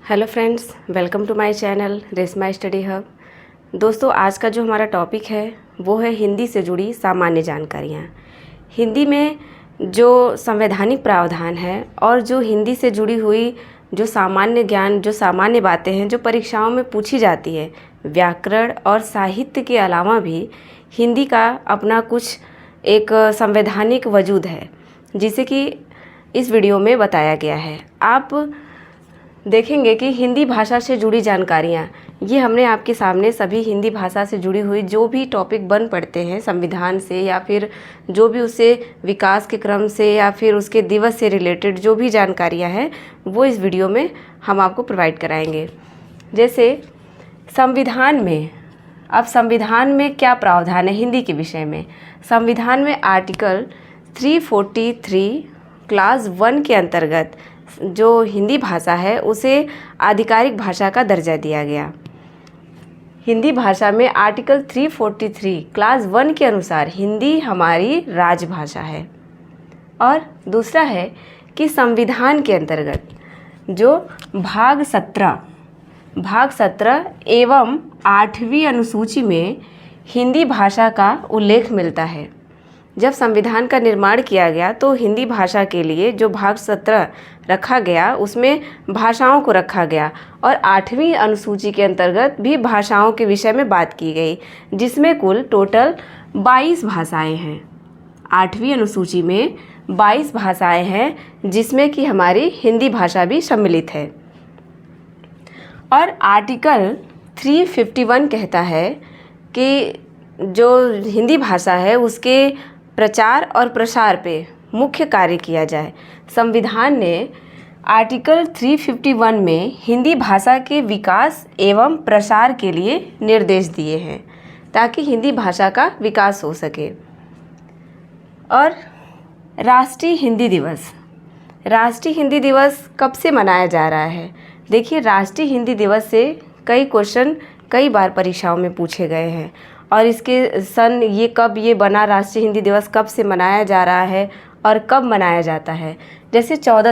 Hello friends, welcome to my channel Reshma study hub. दोस्तों, आज का जो हमारा टॉपिक है वो है हिंदी से जुड़ी सामान्य जानकारियाँ। हिंदी में जो संवैधानिक प्रावधान है और जो हिंदी से जुड़ी हुई जो सामान्य ज्ञान, जो सामान्य बातें हैं जो परीक्षाओं में पूछी जाती है, व्याकरण और साहित्य के अलावा भी हिंदी का अपना कुछ एक संवैधानिक वजूद है, जिसे कि इस वीडियो में बताया गया है। आप देखेंगे कि हिंदी भाषा से जुड़ी जानकारियाँ, ये हमने आपके सामने सभी हिंदी भाषा से जुड़ी हुई जो भी टॉपिक बन पड़ते हैं संविधान से, या फिर जो भी उससे विकास के क्रम से, या फिर उसके दिवस से रिलेटेड जो भी जानकारियाँ हैं वो इस वीडियो में हम आपको प्रोवाइड कराएंगे। जैसे संविधान में, अब संविधान में क्या प्रावधान है हिंदी के विषय में। संविधान में आर्टिकल 343 क्लास 1 के अंतर्गत जो हिंदी भाषा है उसे आधिकारिक भाषा का दर्जा दिया गया। हिंदी भाषा में आर्टिकल 343 क्लास 1 के अनुसार हिंदी हमारी राजभाषा है। और दूसरा है कि संविधान के अंतर्गत जो भाग 17 एवं 8वीं अनुसूची में हिंदी भाषा का उल्लेख मिलता है। जब संविधान का निर्माण किया गया तो हिंदी भाषा के लिए जो भाग 17 रखा गया उसमें भाषाओं को रखा गया, और 8वीं अनुसूची के अंतर्गत भी भाषाओं के विषय में बात की गई, जिसमें कुल टोटल 22 भाषाएं हैं। 8वीं अनुसूची में 22 भाषाएं हैं, जिसमें कि हमारी हिंदी भाषा भी सम्मिलित है। और आर्टिकल 351 कहता है कि जो हिंदी भाषा है उसके प्रचार और प्रसार पे मुख्य कार्य किया जाए। संविधान ने आर्टिकल 351 में हिंदी भाषा के विकास एवं प्रसार के लिए निर्देश दिए हैं, ताकि हिंदी भाषा का विकास हो सके। और राष्ट्रीय हिंदी हिंदी दिवस कब से मनाया जा रहा है। देखिए, राष्ट्रीय हिंदी दिवस से कई क्वेश्चन कई बार परीक्षाओं में पूछे गए हैं, और इसके सन ये कब ये बना, राष्ट्रीय हिंदी दिवस कब से मनाया जा रहा है और कब मनाया जाता है। जैसे 14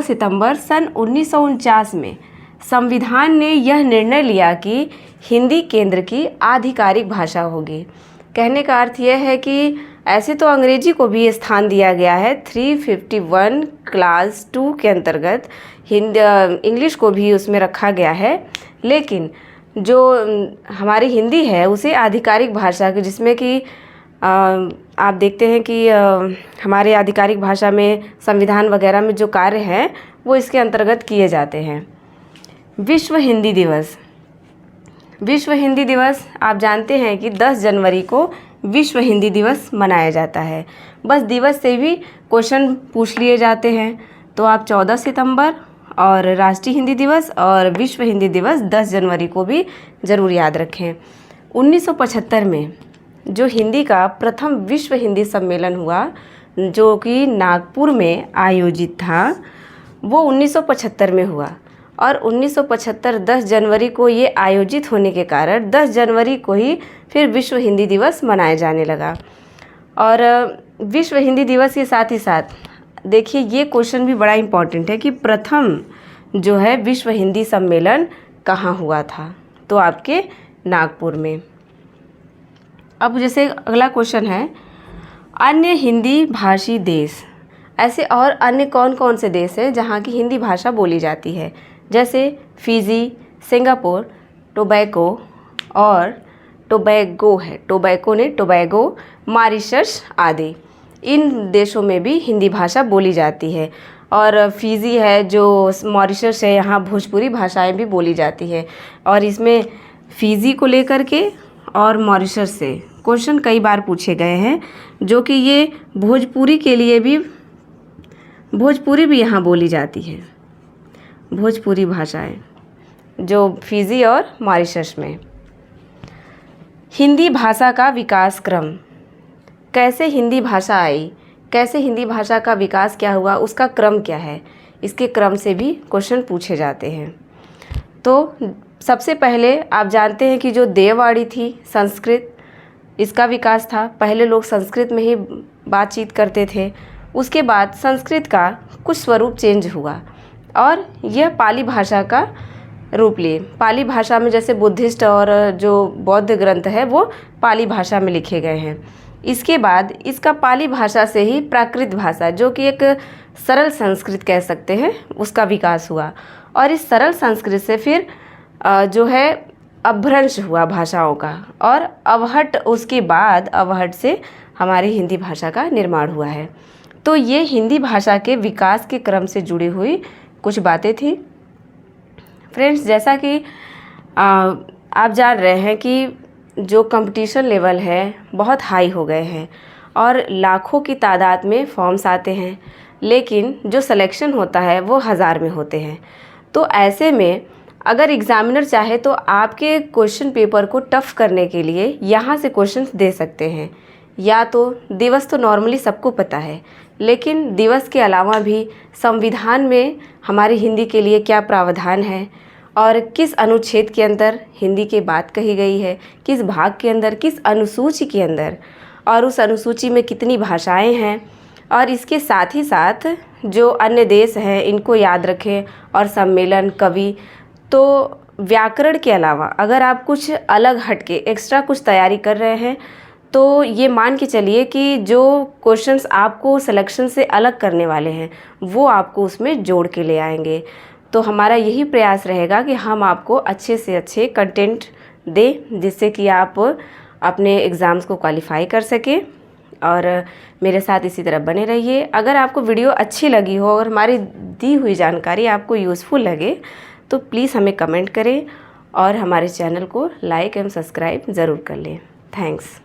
सितंबर सन 1949 में संविधान ने यह निर्णय लिया कि हिंदी केंद्र की आधिकारिक भाषा होगी। कहने का अर्थ यह है कि ऐसे तो अंग्रेजी को भी स्थान दिया गया है 351 क्लास 2 के अंतर्गत, इंग्लिश को भी उसमें रखा गया है, लेकिन जो हमारी हिंदी है उसे आधिकारिक भाषा की, जिसमें कि आप देखते हैं कि हमारे आधिकारिक भाषा में संविधान वगैरह में जो कार्य हैं वो इसके अंतर्गत किए जाते हैं। विश्व हिंदी दिवस आप जानते हैं कि 10 जनवरी को विश्व हिंदी दिवस मनाया जाता है। बस दिवस से भी क्वेश्चन पूछ लिए जाते हैं, तो आप 14 सितंबर और राष्ट्रीय हिंदी दिवस और विश्व हिंदी दिवस 10 जनवरी को भी ज़रूर याद रखें। 1975 में जो हिंदी का प्रथम विश्व हिंदी सम्मेलन हुआ, जो कि नागपुर में आयोजित था, वो 1975 में हुआ। और 1975 10 जनवरी को ये आयोजित होने के कारण 10 जनवरी को ही फिर विश्व हिंदी दिवस मनाया जाने लगा। और विश्व हिंदी दिवस के साथ ही साथ देखिए, ये क्वेश्चन भी बड़ा इम्पॉर्टेंट है कि प्रथम जो है विश्व हिंदी सम्मेलन कहाँ हुआ था, तो आपके नागपुर में। अब जैसे अगला क्वेश्चन है, अन्य हिंदी भाषी देश, ऐसे और अन्य कौन कौन से देश हैं जहाँ की हिंदी भाषा बोली जाती है। जैसे फिजी, सिंगापुर, टोबैको और टोबैगो, मॉरिशस आदि, इन देशों में भी हिंदी भाषा बोली जाती है। और फिजी है, जो मॉरिशस है, यहाँ भोजपुरी भाषाएं भी बोली जाती है। और इसमें फिजी को लेकर के और मॉरिशस से क्वेश्चन कई बार पूछे गए हैं, जो कि ये भोजपुरी के लिए भी, भोजपुरी भी यहाँ बोली जाती है। भोजपुरी भाषाएं जो फिजी और मॉरिशस में। हिंदी भाषा का विकास क्रम, कैसे हिंदी भाषा आई, कैसे हिंदी भाषा का विकास क्या हुआ, उसका क्रम क्या है, इसके क्रम से भी क्वेश्चन पूछे जाते हैं। तो सबसे पहले आप जानते हैं कि जो देववाणी थी, संस्कृत, इसका विकास था। पहले लोग संस्कृत में ही बातचीत करते थे। उसके बाद संस्कृत का कुछ स्वरूप चेंज हुआ और यह पाली भाषा का रूप लिए। पाली भाषा में जैसे बुद्धिस्ट और जो बौद्ध ग्रंथ है वो पाली भाषा में लिखे गए हैं। इसके बाद इसका पाली भाषा से ही प्राकृत भाषा, जो कि एक सरल संस्कृत कह सकते हैं, उसका विकास हुआ और इस सरल संस्कृत से फिर जो है अपभ्रंश हुआ भाषाओं का, और अवहट, उसके बाद अवहट से हमारी हिंदी भाषा का निर्माण हुआ है। तो ये हिंदी भाषा के विकास के क्रम से जुड़ी हुई कुछ बातें थी। फ्रेंड्स, जैसा कि आप जान रहे हैं कि जो कंपटीशन लेवल है बहुत हाई हो गए हैं और लाखों की तादाद में फॉर्म्स आते हैं, लेकिन जो सिलेक्शन होता है वो हज़ार में होते हैं। तो ऐसे में अगर एग्ज़ामिनर चाहे तो आपके क्वेश्चन पेपर को टफ़ करने के लिए यहाँ से क्वेश्चंस दे सकते हैं। या तो दिवस तो नॉर्मली सबको पता है, लेकिन दिवस के अलावा भी संविधान में हमारी हिंदी के लिए क्या प्रावधान है और किस अनुच्छेद के अंदर हिंदी की बात कही गई है, किस भाग के अंदर, किस अनुसूची के अंदर, और उस अनुसूची में कितनी भाषाएं हैं, और इसके साथ ही साथ जो अन्य देश हैं इनको याद रखें, और सम्मेलन, कवि। तो व्याकरण के अलावा अगर आप कुछ अलग हटके एक्स्ट्रा कुछ तैयारी कर रहे हैं तो ये मान के चलिए कि जो क्वेश्चंस आपको सिलेक्शन से अलग करने वाले हैं वो आपको उसमें जोड़ के ले आएंगे। तो हमारा यही प्रयास रहेगा कि हम आपको अच्छे से अच्छे कंटेंट दें, जिससे कि आप अपने एग्ज़ाम्स को क्वालिफाई कर सकें। और मेरे साथ इसी तरह बने रहिए। अगर आपको वीडियो अच्छी लगी हो और हमारी दी हुई जानकारी आपको यूज़फुल लगे तो प्लीज़ हमें कमेंट करें और हमारे चैनल को लाइक एवं सब्सक्राइब ज़रूर कर लें। थैंक्स।